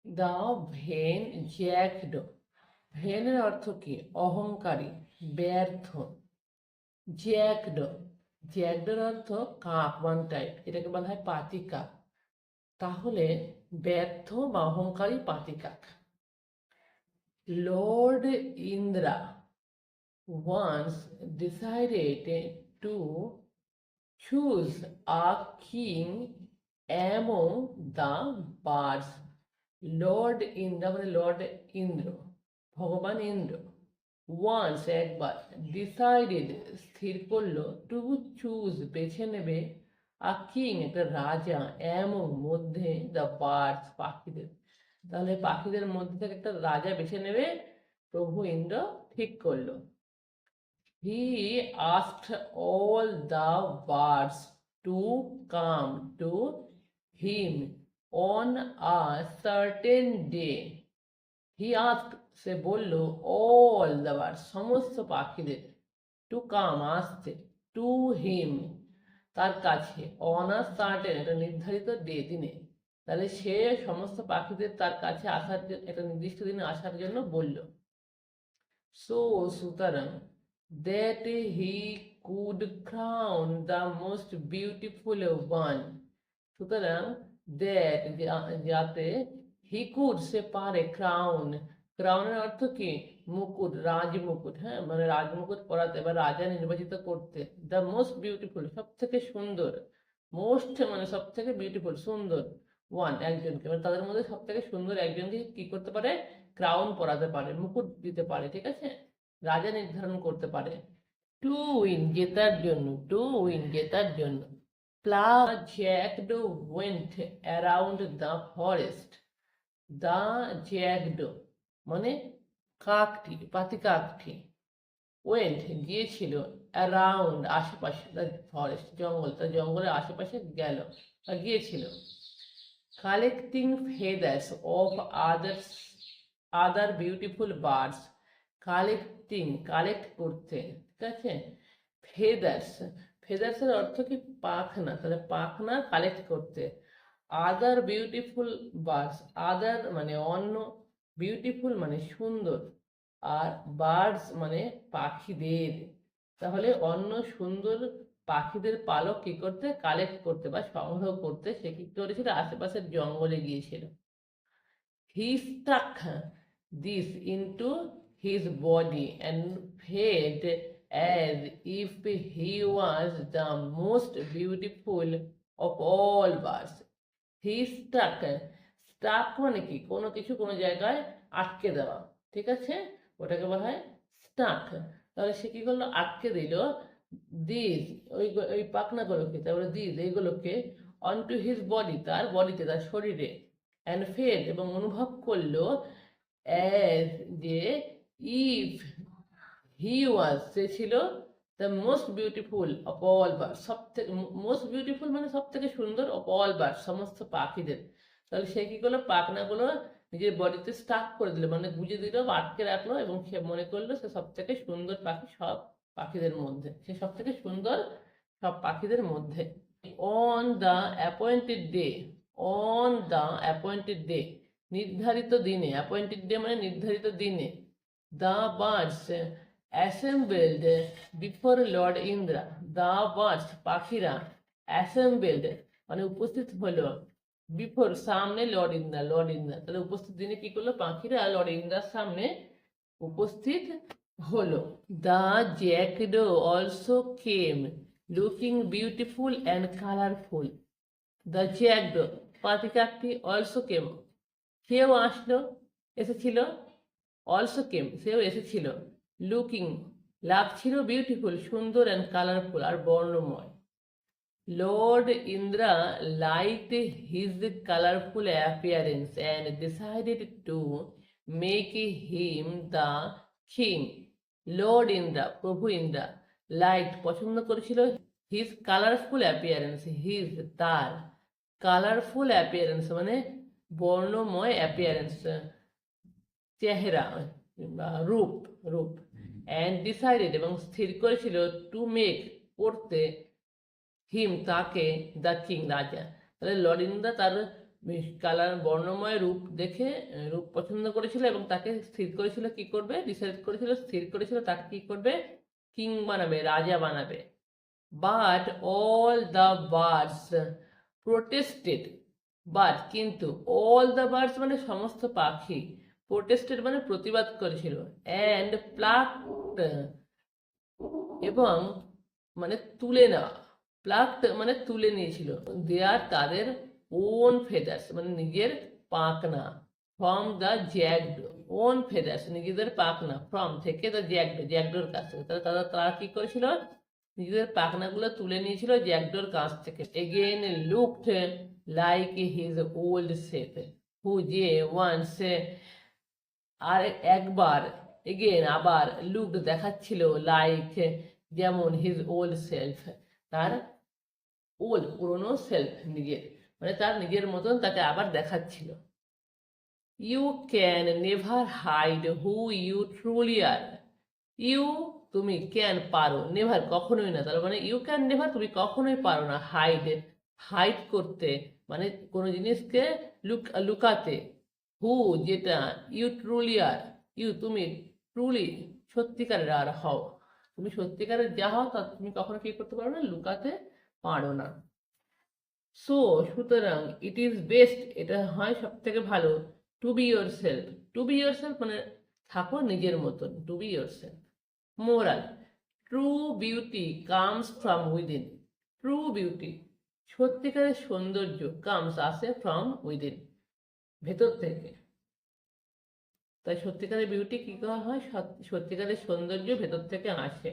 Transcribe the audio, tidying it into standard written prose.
The when জ্যাকডো। ভেনের অর্থ কি? অহংকারী, ব্যর্থ। জ্যাকডো, জ্যাকডোর অর্থ কাক, ওয়ান টাইপ, এটাকে বলা হয় পাতি কাক। তাহলে ব্যর্থ বা অহংকারী পাতি কাক। Lord Indra once decided to choose a king among the birds. Lord Indra মানে লর্ড ইন্দ্র, ভগবান ইন্দ্র। ওয়ান্স একবার, ডিসাইডেড স্থির করলো, টু চুজ বেছে নেবে, আ কিং একটা রাজা, এমন মধ্যে দ্য বার্ডস পাখিদের। তাহলে পাখিদের মধ্যে থেকে একটা রাজা বেছে নেবে প্রভু ইন্দ্র ঠিক করলো। He asked all the birds to come to him on a certain day. He asked, সে বলল, all the birds, সমস্ত পাখিদের, to come, আসতে, to him, তার কাছে, on a certain, একটা নির্ধারিত ডে, দিনে। তাহলে সে সমস্ত পাখিদের তার কাছে আসার একটা নির্দিষ্ট দিনে আসার জন্য বলল। So সুতরাং, that he could crown the most beautiful one. সুতরাং that যাতে he could সে পারে, crown, ক্রাউনের অর্থ কি? মুকুট, রাজমুকুট, হ্যাঁ, মানে রাজমুকুট পরাতে বা রাজা নির্বাচিত করতে। দ্য মোস্ট বিউটিফুল, সব থেকে সুন্দর, মোস্ট মানে সব থেকে বিউটিফুল, সুন্দর, ওয়ান একজনকে, মানে তাদের মধ্যে সব থেকে সুন্দর একজনকে কি করতে পারে? ক্রাউন পরাতে পারে, মুকুট দিতে পারে, ঠিক আছে, রাজা নির্ধারণ করতে পারে। টু উইন, জেতার জন্য, টু উইন, জেতার জন্য। প্লা jackdaw went around the forest. The jackdaw মানে কাকটি, পাতি কাকটি, ওয়েন্ট গিয়েছিল, অ্যারাউন্ড আশেপাশে, দ্য ফরেস্ট জঙ্গল, তার জঙ্গলের আশেপাশে গেল বা গিয়েছিল। Collecting feathers of other beautiful birds. Collecting, collect করতে, ঠিক আছে। ফেদার্স, ফেদার্সের অর্থ কি? পাখনা, তাহলে পাখনা কালেক্ট করতে। আদার বিউটিফুল বার্ডস, আদার মানে অন্য, বিউটিফুল মানে সুন্দর, আর বার্ডস মানে পাখিদের। তাহলে অন্য সুন্দর পাখিদের পালক কি করতে? কালেক্ট করতে বা সংগ্রহ করতে সে কি করেছিল? আশেপাশের জঙ্গলে গিয়েছিল। He stuck this into his body and felt as if he was the most beautiful of all birds. He stuck, stuck মানে কি? কোনো কিছু কোনো জায়গায় আটকে দেওয়া, ঠিক আছে, ওটাকে বলা হয় স্টাক। তাহলে সে কি করলো? আটকে দিল দিস, ওই পাখনাগুলোকে, তারপরে দিস এইগুলোকে, অন টু হিজ বডি, তার বডিতে, তার শরীরে, অ্যান্ড ফেল এবং অনুভব করলো, অ্যাজ যে, ইফ হি ওয়াজ সে ছিল, the most beautiful of all bird, সব থেকে, মোস্ট বিউটিফুল মানে সব থেকে সুন্দর, অফ অল বার্ড সমস্ত পাখিদের। তাহলে সে কি করলো? পাখনাগুলো নিজের বডিতে স্টাক করে দিল, মানে গুঁজে দিল বা আটকে রাখলো, এবং সে মনে করলো সে সব থেকে সুন্দর পাখি সব পাখিদের মধ্যে, সে সব থেকে সুন্দর সব পাখিদের মধ্যে। On the appointed day, on the appointed day নির্ধারিত দিনে, অ্যাপয়েন্টেড ডে মানে নির্ধারিত দিনে, the birds assembled before Lord Indra, the birds পাখিরা, অ্যাসেম্বলড মানে উপস্থিত হলো, বিফোর সামনে, লর্ড ইন্দ্রা, লর্ড ইন্দ্রা, তাহলে উপস্থিত দিনে কি করলো? পাখিরা লর্ড ইন্দ্রার সামনে উপস্থিত হলো। The jackdaw also came looking beautiful and colourful. The jackdaw পাতি কাকটি, অলসো কেম সেও আসলো, এসেছিল, অলসো কেম সেও এসেছিল, লুকিং লাগছিল, বিউটিফুল সুন্দর, অ্যান্ড কালারফুল আর বর্ণময়। Lord Indra liked his colorful appearance and decided to make him the king. Lord Indra, প্রভু ইন্দ্রা, লাইকড পছন্দ করেছিল, হিজ কালারফুল অ্যাপিয়ারেন্স, হিজ তার, কালারফুল অ্যাপিয়ারেন্স মানে বর্ণময় অ্যাপিয়ারেন্স, চেহারা বা রূপ, রূপ, অ্যান্ড ডিসাইডেড এবং স্থির করেছিল, টু মেক করতে, হিম তাকে, দ্য কিং রাজা। তাহলে লর্ড ইন্দ্রা তার কালার বর্ণময় রূপ দেখে রূপ পছন্দ করেছিল এবং তাকে স্থির করেছিল কি করবে, ডিসাইড করেছিল, স্থির করেছিল তাকে কি করবে, কিং বানাবে, রাজা বানাবে। But all the birds protested, but কিন্তু অল দ্য বার্ডস মানে সমস্ত পাখি, প্রোটেস্টেড মানে প্রতিবাদ করেছিল, অ্যান্ড প্লাকড এবং মানে তুলে নেওয়া, প্লাকড মানে তুলে নিয়েছিল, দেয়ার তাদের ওন ফেদার্স মানে নিজের পাখনা, ফ্রম দ্য জ্যাকডো, ওন ফেদার্স নিজেদের পাখনা, ফ্রম থেকে দ্য জ্যাকডো, জ্যাকডোর কাছ থেকে, তাহলে তারা কি করেছিল, নিজেদের পাখনাগুলো তুলে নিয়েছিল জ্যাকডোর কাছ থেকে। Again looked like his old self, who যে ওয়ান্স, আর একবার, এগেন আবার, লুকড দেখাচ্ছিল, লাইক যেমন, হিজ ওল্ড সেলফ তার ওল্ড পুরনো সেলফ নিজের, মানে তার নিজের মতন তাকে আবার দেখাচ্ছিল। You can never hide who you truly are, you তুমি, ক্যান পারো, নেভার কখনোই না, তার মানে ইউ ক্যান নেভার তুমি কখনোই পারো না, হাইড হাইড করতে মানে কোনো জিনিসকে লুকাতে, হু যেটা, ইউ ট্রুলি আর ইউ তুমি, ট্রুলি সত্যিকারের আর হও, তুমি সত্যিকারের যা হও তা তুমি কখনো কি করতে পারো না, লুকাতে পারো না। সো সুতরাং ইট ইজ বেস্ট, এটা হয় সব থেকে ভালো, to be yourself, to be yourself মানে থাকো নিজের মতন, to be yourself. Moral, true beauty comes from within, true beauty সত্যিকারের সৌন্দর্য, কামস আসে, ফ্রম উইদিন ভেতর থেকে, তাই সত্যিকারের বিউটি কি করা হয়, সত্যিকারের সৌন্দর্য ভেতর থেকে আসে।